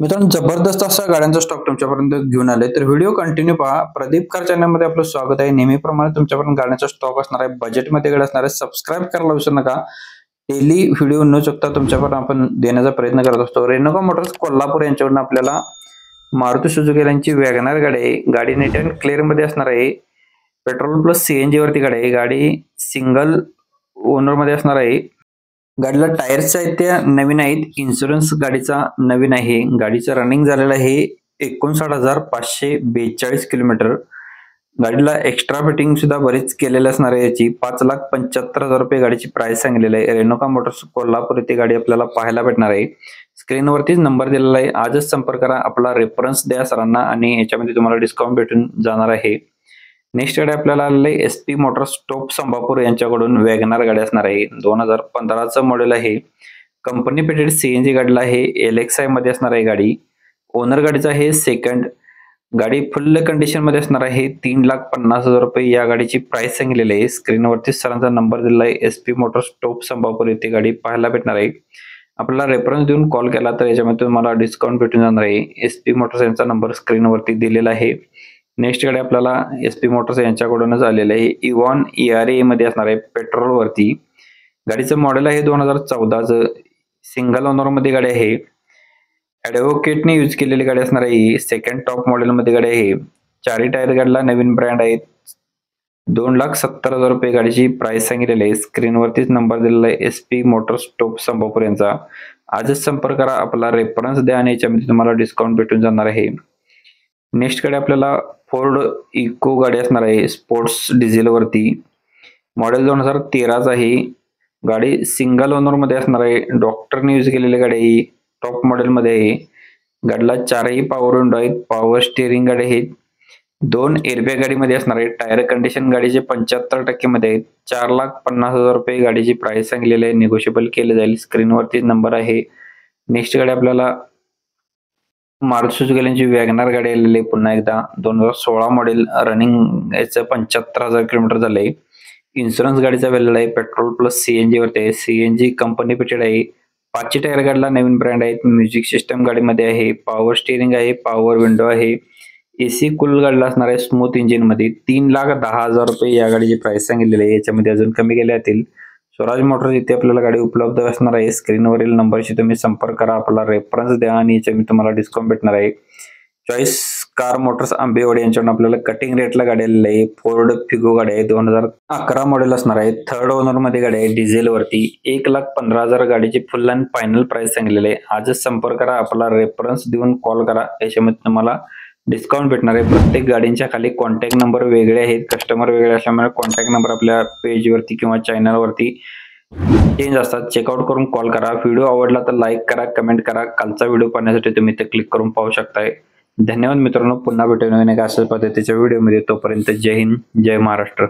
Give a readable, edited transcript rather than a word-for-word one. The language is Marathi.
मित्रांनो, जबरदस्त असा गाड्यांचा स्टॉक तुमच्यापर्यंत घेऊन आले तर व्हिडिओ कंटिन्यू पहा। प्रदीप कार चॅनलमध्ये आपलं स्वागत आहे। नेहमीप्रमाणे तुमच्यापर्यंत गाड्यांचा स्टॉक असणार आहे, बजेटमध्ये गाडी असणार आहे। सबस्क्राइब करायला विसरू नका। डेली व्हिडिओ न चुकता तुमच्यापर्यंत आपण देण्याचा प्रयत्न करत असतो। रेणुका मोटर्स कोल्हापूर यांच्याकडून आपल्याला मारुती सुझुकी यांची वॅगनर गाडी आहे। गाडी नीट अँड क्लिअर मध्ये असणार आहे। पेट्रोल प्लस सीएनजी वरती गाडी आहे। गाडी सिंगल ओनर मध्ये असणार आहे। गाडीला टायर्स आहेत त्या नवीन आहेत। इन्शुरन्स गाडीचा नवीन आहे। गाडीचं रनिंग झालेलं आहे 59,542 किलोमीटर। गाडीला एक्स्ट्रा फिटिंग सुद्धा बरेच केलेले असणार आहे। याची 5,75,000 रुपये गाडीची प्राइस सांगितलेली आहे। रेणुका मोटर्स कोल्हापूर येथे गाडी आपल्याला पाहायला भेटणार आहे। स्क्रीनवरतीच नंबर दिलेला आहे। आजच संपर्क करा, आपला रेफरन्स द्या सरांना आणि याच्यामध्ये तुम्हाला डिस्काउंट भेटून जाणार आहे। नेक्स्ट गाडी आपल्याला आलेली एसपी मोटर्स टॉप संभापूर यांच्याकडून वॅगनर गाडी असणार आहे। 2015 चं मॉडेल आहे। कंपनी पेटेड सीएनजी गाडीला आहे। एलएक्सआय मध्ये असणार आहे गाडी। ओनर गाडीचा आहे सेकंड। गाडी फुल कंडिशन मध्ये असणार आहे। 3,50,000 रुपये या गाडीची प्राइस सांगितलेली आहे। स्क्रीनवरती सरांचा नंबर दिलेला आहे। एसपी मोटर्स टॉप संभापूर येथे गाडी पाहायला भेटणार आहे। आपल्याला रेफरन्स देऊन कॉल केला तर याच्यामध्ये तुम्हाला डिस्काउंट भेटून जाणार आहे। एसपी मोटर्स यांचा नंबर स्क्रीनवरती दिलेला आहे। नेक्स्ट गाडी आपल्याला एसपी मोटर्स यांच्याकडूनच आलेलं आहे। इव्हॉन ERA मध्ये असणार आहे, पेट्रोल वरती। गाडीचं मॉडेल आहे 2014 चं। सिंगल ओनर मध्ये गाडी आहे। ॲडव्होकेटने यूज केलेली गाडी असणार आहे। सेकंड टॉप मॉडेल मध्ये गाडी आहे। चारही टायर गाडीला नवीन ब्रँड आहे। 2,70,000 रुपये गाडीची प्राइस सांगितलेली आहे। स्क्रीनवरतीच नंबर दिलेला आहे एसपी मोटर्स टॉप संभापूर यांचा। आजच संपर्क करा, आपला रेफरन्स द्या आणि याच्यामध्ये तुम्हाला डिस्काउंट भेटून जाणार आहे। नेक्स्ट गाडी आपल्याला फोर्ड इको गाडी असणार आहे, स्पोर्ट्स डिझेल वरती। मॉडेल 2013 चा आहे। गाडी सिंगल ओनर मध्ये असणार आहे। डॉक्टरने यूज केलेली गाडी आहे। टॉप मॉडेल मध्ये आहे। गाडीला चारही पॉवर विंडो आहेत। पॉवर स्टीअरिंग गाडी आहे। 2 एअरबॅग गाडीमध्ये असणार आहे। टायर कंडिशन गाडीचे 75% मध्ये आहेत। 4,50,000 रुपये गाडीची प्राइस सांगितलेली आहे। निगोशिएबल केले जाईल। स्क्रीनवरती नंबर आहे। नेक्स्ट गाडी आपल्याला मारुती सुझुकी यांची वॅगनर गाडी आलेली आहे। पुन्हा एकदा 2016 मॉडेल, रनिंग याचं 75,000 किलोमीटर झालंय। इन्शुरन्स गाडीचा व्हॅलिड आहे। पेट्रोल प्लस सीएनजी वरती आहे। सीएनजी कंपनी पेटेड आहे। 5 टायर गाडीला नवीन ब्रँड आहेत। म्युझिक सिस्टम गाडीमध्ये आहे। पॉवर स्टीअरिंग आहे। पॉवर विंडो आहे। एसी कूल गाडीला असणार आहे स्मूथ इंजिन मध्ये। 3,10,000 रुपये या गाडीची प्राइस सांगितलेली आहे। याच्यामध्ये अजून कमी केले जातील। स्वराज मोटर्स इथे आपल्याला गाडी उपलब्ध असणार आहे। स्क्रीनवरील नंबरशी तुम्ही संपर्क करा, आपला रेफरन्स द्या आणि याच्यामध्ये तुम्हाला डिस्काउंट भेटणार आहे। चॉईस कार मोटर्स आंबेवाडी यांच्याकडून आपल्याला कटिंग रेटला गाडी आलेली आहे। फोर्ड फिगो गाडी आहे। 2011 मॉडेल असणार आहे। थर्ड ओनर मध्ये गाडी आहे, डिझेल वरती। 1,15,000 गाडीची फुल अँड फायनल प्राइस सांगितलेली आहे। आजच संपर्क करा, आपला रेफरन्स देऊन कॉल करा, याच्यामध्ये तुम्हाला डिस्काउंट भेटणार आहे। प्रत्येक गाडींच्या खाली कॉन्टॅक्ट नंबर वेगळे आहेत। कस्टमर वेगळे असल्यामुळे कॉन्टॅक्ट नंबर आपल्या पेजवरती किंवा चॅनलवरती चेंज असतात। चेकआउट करून कॉल करा। व्हिडिओ आवडला तर लाईक करा, कमेंट करा। कालचा व्हिडिओ पाहण्यासाठी तुम्ही ते क्लिक करून पाहू शकताय। धन्यवाद मित्रांनो, पुन्हा भेटूया नवीन एका अशाच पद्धतीच्या व्हिडिओमध्ये। तोपर्यंत जय हिंद, जय महाराष्ट्र।